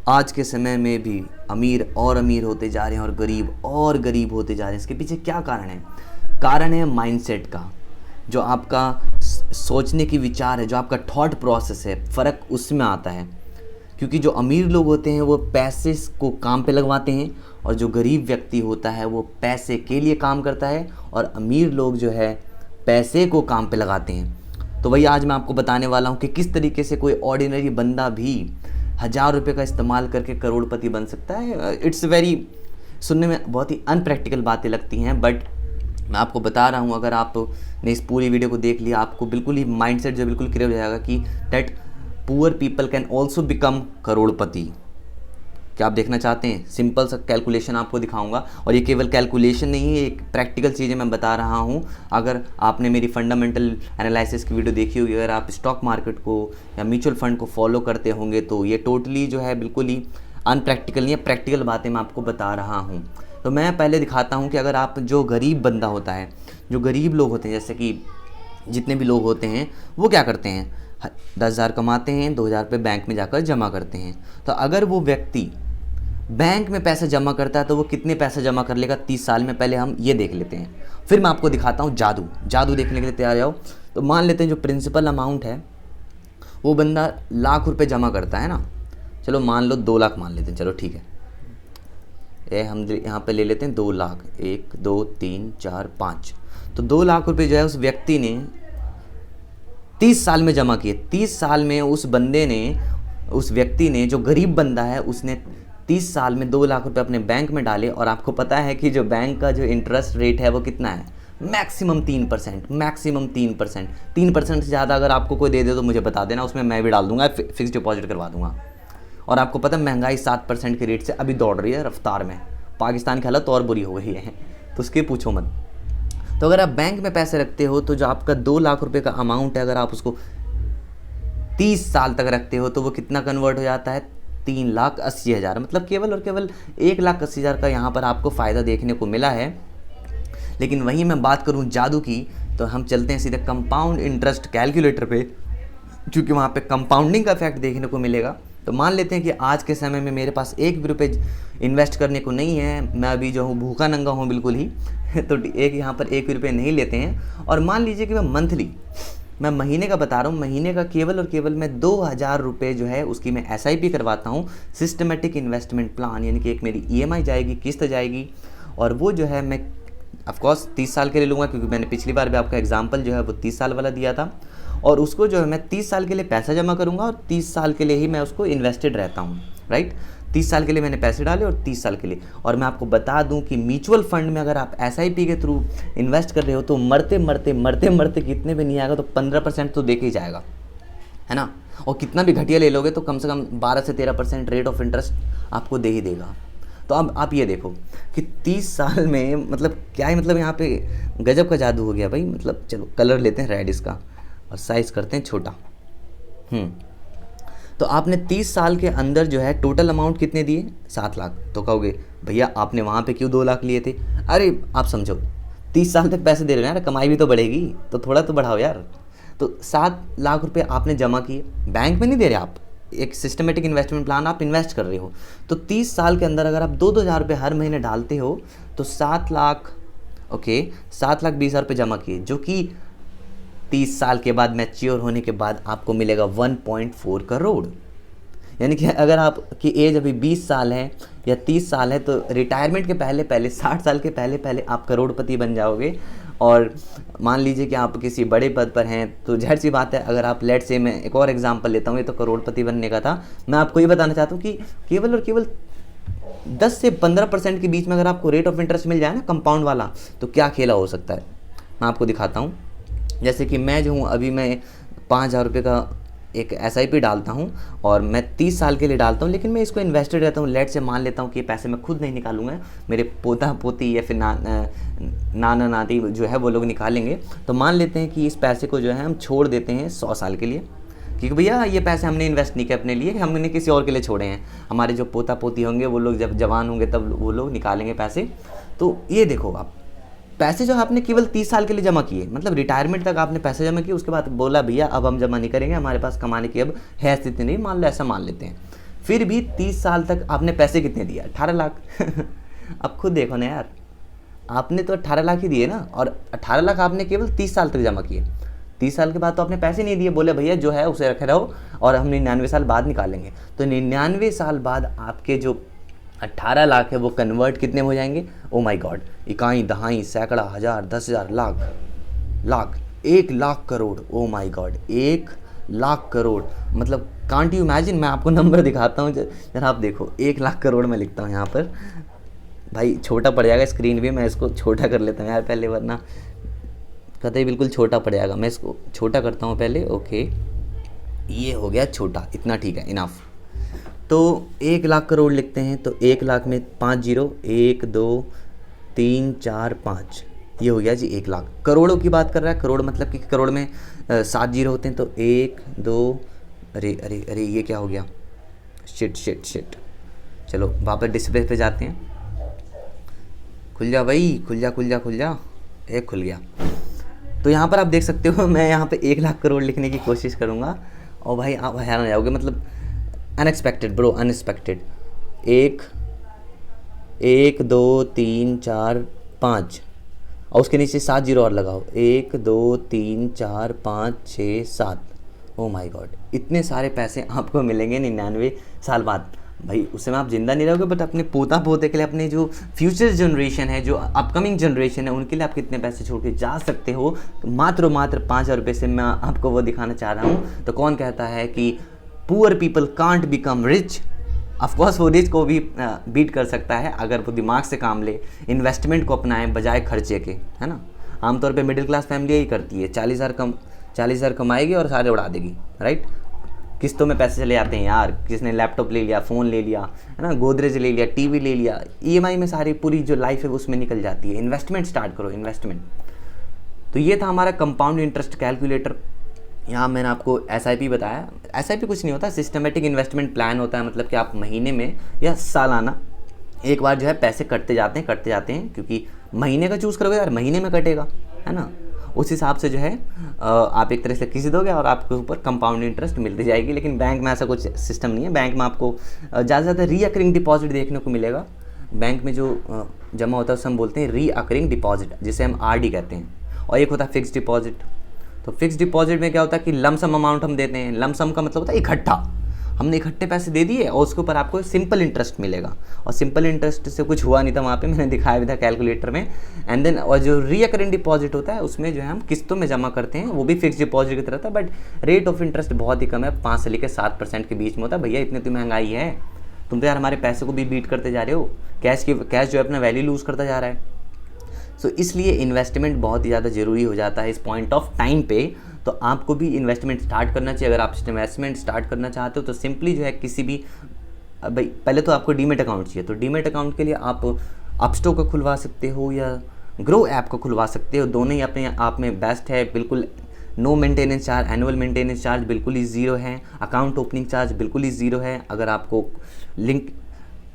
आज के समय में भी अमीर और अमीर होते जा रहे हैं और गरीब होते जा रहे हैं। इसके पीछे क्या कारण है? कारण है माइंडसेट का, जो आपका सोचने की विचार है, जो आपका थॉट प्रोसेस है, फ़र्क उसमें आता है। क्योंकि जो अमीर लोग होते हैं वो पैसे को काम पे लगवाते हैं, और जो गरीब व्यक्ति होता है वो पैसे के लिए काम करता है, और अमीर लोग जो है पैसे को काम पे लगाते हैं। तो वही आज मैं आपको बताने वाला हूँ कि किस तरीके से कोई ऑर्डिनरी बंदा भी 1000 रुपये का इस्तेमाल करके करोड़पति बन सकता है। इट्स वेरी, सुनने में बहुत ही अनप्रैक्टिकल बातें लगती हैं, बट मैं आपको बता रहा हूँ, अगर आपने इस पूरी वीडियो को देख लिया, आपको बिल्कुल ही माइंडसेट जो बिल्कुल क्लियर हो जाएगा कि that poor people can also become करोड़पति। क्या आप देखना चाहते हैं? सिंपल सा कैलकुलेशन आपको दिखाऊंगा, और ये केवल कैलकुलेशन नहीं है, एक प्रैक्टिकल चीज़ें मैं बता रहा हूँ। अगर आपने मेरी फंडामेंटल एनालिसिस की वीडियो देखी होगी, अगर आप स्टॉक मार्केट को या म्यूचुअल फंड को फॉलो करते होंगे, तो ये टोटली जो है बिल्कुल ही अनप्रैक्टिकल नहीं है, प्रैक्टिकल बातें मैं आपको बता रहा हूँ। तो मैं पहले दिखाता हूँ कि अगर आप, जो गरीब बंदा होता है, जो गरीब लोग होते हैं, जैसे कि जितने भी लोग होते हैं, वो क्या करते हैं? 10,000 कमाते हैं, 2,000 रुपये बैंक में जाकर जमा करते हैं। तो अगर वो व्यक्ति बैंक में पैसा जमा करता है तो वो कितने पैसा जमा कर लेगा 30 साल में? पहले हम ये देख लेते हैं, फिर मैं आपको दिखाता हूँ जादू देखने के लिए तैयार जाओ। तो मान लेते हैं जो प्रिंसिपल अमाउंट है वो बंदा लाख रुपए जमा करता है ना, चलो मान लो 2 लाख मान लेते हैं, चलो ठीक है, ये हम यहाँ पे ले लेते हैं 2 लाख, 1 2 3 4 5। तो 2 लाख रुपए जो है उस व्यक्ति ने 30 साल में जमा किए। 30 साल में उस व्यक्ति ने, जो गरीब बंदा है, उसने 30 साल में 2 लाख रुपए अपने बैंक में डाले। और आपको पता है कि जो बैंक का जो इंटरेस्ट रेट है वो कितना है? Maximum 3%, maximum 3%। 3% से ज़्यादा अगर आपको कोई दे दे तो मुझे बता देना, उसमें मैं भी डाल दूंगा, फिक्स डिपॉजिट करवा दूंगा। और आपको पता है महंगाई 7% के रेट से अभी दौड़ रही है रफ्तार में। पाकिस्तान की हालत और बुरी हो गई है, तो उसके पूछो मत। तो अगर आप बैंक में पैसे रखते हो तो जो आपका 2 लाख रुपए का अमाउंट है, अगर आप उसको 30 साल तक रखते हो तो वो कितना कन्वर्ट हो जाता है? 3,80,000। मतलब केवल और केवल 1,80,000 का यहाँ पर आपको फ़ायदा देखने को मिला है। लेकिन वहीं मैं बात करूँ जादू की, तो हम चलते हैं सीधे कंपाउंड इंटरेस्ट कैलकुलेटर पे, क्योंकि वहाँ पे कंपाउंडिंग का इफेक्ट देखने को मिलेगा। तो मान लेते हैं कि आज के समय में मेरे पास 1 भी रुपये इन्वेस्ट करने को नहीं है, मैं अभी जो हूँ भूखा नंगा हूँ बिल्कुल ही तो यहाँ पर 1 भी रुपये नहीं लेते हैं। और मान लीजिए कि मैं महीने का बता रहा हूँ, महीने का केवल और केवल मैं 2,000 रुपये जो है उसकी मैं SIP करवाता हूँ, सिस्टमेटिक इन्वेस्टमेंट प्लान। यानी कि एक मेरी EMI जाएगी, किस्त जाएगी, और वो जो है मैं ऑफकोर्स 30 साल के लिए लूँगा, क्योंकि मैंने पिछली बार भी आपका एग्जाम्पल जो है वो 30 साल वाला दिया था। और उसको जो है मैं 30 साल के लिए पैसा जमा करूँगा, और 30 साल के लिए ही मैं उसको इन्वेस्टेड रहता हूँ, राइट। 30 साल के लिए मैंने पैसे डाले और 30 साल के लिए। और मैं आपको बता दूं कि म्यूचुअल फंड में अगर आप SIP के थ्रू इन्वेस्ट कर रहे हो तो मरते मरते कितने भी नहीं आएगा तो 15% तो देके ही जाएगा, है ना। और कितना भी घटिया ले लोगे तो कम से कम 12 से 13% रेट ऑफ इंटरेस्ट आपको दे ही देगा। तो अब आप ये देखो कि 30 साल में मतलब क्या है, मतलब यहाँ पे गजब का जादू हो गया भाई। मतलब चलो कलर लेते हैं रेड इसका और साइज़ करते हैं छोटा। तो आपने 30 साल के अंदर जो है टोटल अमाउंट कितने दिए? 7 लाख। तो कहोगे भैया आपने वहाँ पे क्यों 2 लाख लिए थे? अरे आप समझो, 30 साल तक पैसे दे रहे हो यार, कमाई भी तो बढ़ेगी, तो थोड़ा तो बढ़ाओ यार। तो 7 लाख रुपए आपने जमा किए, बैंक में नहीं दे रहे आप, एक सिस्टमेटिक इन्वेस्टमेंट प्लान आप इन्वेस्ट कर रहे हो। तो 30 साल के अंदर अगर आप 2-2 हज़ार रुपये हर महीने डालते हो तो 7 लाख 20,000 रुपये जमा किए, जो कि 30 साल के बाद मैच्योर होने के बाद आपको मिलेगा 1.4 करोड़। यानी कि अगर आपकी एज अभी 20 साल है या 30 साल है तो रिटायरमेंट के पहले 60 साल के पहले आप करोड़पति बन जाओगे। और मान लीजिए कि आप किसी बड़े पद पर हैं तो जाहिर सी बात है, अगर आप लेट से, मैं एक और एग्जांपल लेता हूँ, ये तो करोड़पति बनने का था, मैं आपको ये बताना चाहता हूँ कि केवल और केवल 10 से 15% के बीच में अगर आपको रेट ऑफ इंटरेस्ट मिल जाए ना कंपाउंड वाला, तो क्या खेला हो सकता है। मैं आपको दिखाता हूँ। जैसे कि मैं जो हूँ अभी मैं 5,000 रुपये का एक SIP डालता हूँ और मैं 30 साल के लिए डालता हूँ, लेकिन मैं इसको इन्वेस्टेड रहता हूँ। लेट से मान लेता हूँ कि ये पैसे मैं खुद नहीं निकालूंगा, मेरे पोता पोती या फिर नाना नाती जो है वो लोग निकालेंगे। तो मान लेते हैं कि इस पैसे को जो है हम छोड़ देते हैं 100 साल के लिए, क्योंकि भैया ये पैसे हमने इन्वेस्ट नहीं किए अपने लिए, हमने किसी और के लिए छोड़े हैं। हमारे जो पोता पोती होंगे वो लोग जब जवान होंगे तब वो लोग निकालेंगे पैसे। तो ये देखो आप, पैसे जो आपने केवल 30 साल के लिए जमा किए, मतलब रिटायरमेंट तक आपने पैसे जमा किए, उसके बाद बोला भैया अब हम जमा नहीं करेंगे, हमारे पास कमाने की अब है स्थिति नहीं, मान लो ऐसा मान लेते हैं। फिर भी 30 साल तक आपने पैसे कितने दिए? 18 लाख। अब खुद देखो ना यार, आपने तो 18 लाख ही दिए ना, और 18 लाख आपने केवल 30 साल तक जमा किए। 30 साल के बाद तो आपने पैसे नहीं दिए, बोले भैया जो है उसे रखे रहो और हम 99 साल बाद निकालेंगे। तो 99 साल बाद आपके जो 18 लाख है वो कन्वर्ट कितने हो जाएंगे? ओ माय गॉड, इकाई, दहाई, सैकड़ा, हज़ार, 10,000, lakh, 1 lakh crore. Oh my God, 1 lakh crore, मतलब कांट यू इमेजिन। मैं आपको नंबर दिखाता हूँ जरा, आप देखो, 1 लाख करोड़ मैं लिखता हूँ यहाँ पर। भाई छोटा पड़ जाएगा स्क्रीन भी, मैं इसको छोटा कर लेता हूँ यार पहले, वरना कतई बिल्कुल छोटा पड़ जाएगा। मैं इसको छोटा करता हूँ पहले। ओके, ये हो गया छोटा, इतना ठीक है, इनफ। तो 1 लाख करोड़ लिखते हैं, तो 1 लाख में 5 जीरो, 1 2 3 4 5, ये हो गया जी 1 लाख। करोड़ों की बात कर रहा है, करोड़ मतलब कि करोड़ में 7 जीरो होते हैं, तो 1 2, अरे अरे अरे ये क्या हो गया, शिट। चलो वापस डिस्प्ले पे जाते हैं। खुल जा भाई, खुल जा, एक खुल गया। तो यहाँ पर आप देख सकते हो, मैं यहाँ पे 1 लाख करोड़ लिखने की कोशिश करूँगा, और भाई आप हैरान हो जाओगे, मतलब अनएक्सपेक्टेड ब्रो, अनएक्सपेक्टेड। 1 2 3 4 5, और उसके नीचे 7 जीरो और लगाओ, 1 2 3 4 5 6 7। ओ माय गॉड, इतने सारे पैसे आपको मिलेंगे 99 साल बाद। भाई उस समय आप जिंदा नहीं रहोगे, बट अपने पोता पोते के लिए, अपने जो फ्यूचर जनरेशन है, जो अपकमिंग जनरेशन है, उनके लिए आप कितने पैसे छोड़ के जा सकते हो मात्र 5,000 रुपये से। मैं आपको वो दिखाना चाह रहा हूँ। तो कौन कहता है कि poor people can't become rich? Of course वो रिच को भी बीट कर सकता है अगर वो दिमाग से काम ले, इन्वेस्टमेंट को अपनाए बजाय खर्चे के, है ना। आमतौर पे मिडिल क्लास फैमिली यही करती है, 40,000 कमाएगी और सारे उड़ा देगी, राइट। किस्तों में पैसे चले जाते हैं यार, किसने लैपटॉप ले लिया, फ़ोन ले लिया, है ना, गोदरेज ले लिया, टीवी ले लिया, EMI में सारी पूरी जो लाइफ है उसमें निकल जाती है। इन्वेस्टमेंट स्टार्ट करो, इन्वेस्टमेंट। तो ये था हमारा कंपाउंड इंटरेस्ट कैलकुलेटर। यहाँ मैंने आपको SIP बताया। SIP कुछ नहीं होता, सिस्टमेटिक इन्वेस्टमेंट प्लान होता है, मतलब कि आप महीने में या सालाना एक बार जो है पैसे कटते जाते हैं, क्योंकि महीने का चूज़ करोगे यार, महीने में कटेगा, है ना। उस हिसाब से जो है आप एक तरह से किसी दोगे और आपके ऊपर कंपाउंड इंटरेस्ट मिलती जाएगी। लेकिन बैंक में ऐसा कुछ सिस्टम नहीं है। बैंक में आपको ज़्यादा से ज़्यादा रीअकरिंग डिपॉजिट देखने को मिलेगा। बैंक में जो जमा होता है उसे हम बोलते हैं रीअकरिंग डिपॉजिट, जिसे हम RD कहते हैं। और एक होता है फिक्स डिपॉजिट। तो फिक्स डिपॉजिट में क्या होता है कि लमसम अमाउंट हम देते हैं। लमसम का मतलब होता है इकट्ठा, हमने इकट्ठे पैसे दे दिए और उसके ऊपर आपको सिंपल इंटरेस्ट मिलेगा। और सिंपल इंटरेस्ट से कुछ हुआ नहीं था वहाँ पे, मैंने दिखाया भी था कैलकुलेटर में। एंड देन और जो रीअकरिंग डिपॉजिट होता है उसमें जो है हम किस्तों में जमा करते हैं, वो भी फिक्स डिपॉजिट की तरह था, बट रेट ऑफ इंटरेस्ट बहुत ही कम है, 5 से लेकर 7% के बीच में होता है। भैया इतनी तो महंगाई है, तुम तो यार हमारे पैसे को भी बीट करते जा रहे हो। कैश जो है अपना वैल्यू लूज़ करता जा रहा है। सो इसलिए इन्वेस्टमेंट बहुत ही ज़्यादा ज़रूरी हो जाता है इस पॉइंट ऑफ टाइम पे। तो आपको भी इन्वेस्टमेंट स्टार्ट करना चाहिए। अगर आप इन्वेस्टमेंट स्टार्ट करना चाहते हो तो सिंपली जो है किसी भी, भाई पहले तो आपको डीमेट अकाउंट चाहिए। तो डीमेट अकाउंट के लिए आप अपस्टॉक का खुलवा सकते हो या ग्रो ऐप का खुलवा सकते हो। दोनों ही अपने आप में बेस्ट है, बिल्कुल no maintenance charge, annual maintenance charge बिल्कुल ही ज़ीरो है, अकाउंट ओपनिंग चार्ज बिल्कुल ही ज़ीरो है।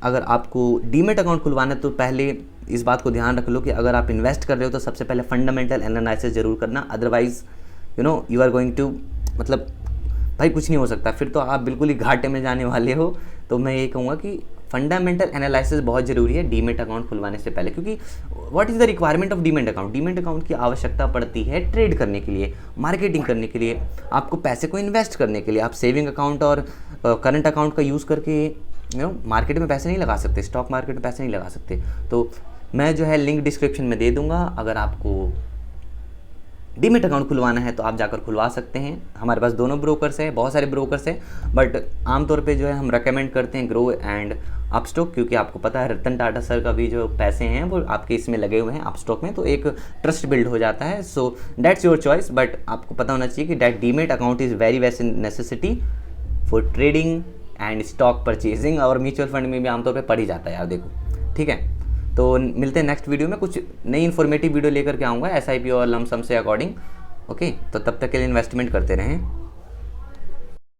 अगर आपको डीमेट अकाउंट खुलवाना है तो पहले इस बात को ध्यान रख लो कि अगर आप इन्वेस्ट कर रहे हो तो सबसे पहले फंडामेंटल एनालिसिस ज़रूर करना, otherwise you are going to, मतलब भाई कुछ नहीं हो सकता, फिर तो आप बिल्कुल ही घाटे में जाने वाले हो। तो मैं ये कहूँगा कि फंडामेंटल एनालिसिस बहुत ज़रूरी है डीमेट अकाउंट खुलवाने से पहले, क्योंकि what is the requirement of demat account. Demat account की आवश्यकता पड़ती है ट्रेड करने के लिए, मार्केटिंग करने के लिए, आपको पैसे को इन्वेस्ट करने के लिए। आप सेविंग अकाउंट और करंट अकाउंट का यूज़ करके मार्केट में पैसे नहीं लगा सकते, स्टॉक मार्केट में पैसे नहीं लगा सकते। तो मैं जो है लिंक डिस्क्रिप्शन में दे दूंगा, अगर आपको डीमेट अकाउंट खुलवाना है तो आप जाकर खुलवा सकते हैं। हमारे पास दोनों ब्रोकर्स हैं, बहुत सारे ब्रोकर्स हैं, बट आमतौर पे जो है हम रेकमेंड करते हैं ग्रो एंड अपस्टॉक, क्योंकि आपको पता है रतन टाटा सर का भी जो पैसे हैं वो आपके इसमें लगे हुए हैं अपस्टॉक में, तो एक ट्रस्ट बिल्ड हो जाता है। So that's your choice, but आपको पता होना चाहिए कि that demat account is very necessity for trading and stock purchasing, और म्यूचुअल फंड में भी आमतौर पर पड़ ही जाता है यार, देखो। ठीक है, तो मिलते हैं नेक्स्ट वीडियो में, कुछ नई इन्फॉर्मेटिव वीडियो लेकर के आऊँगा SIP और लमसम से अकॉर्डिंग। ओके, तो तब तक के लिए इन्वेस्टमेंट करते रहें।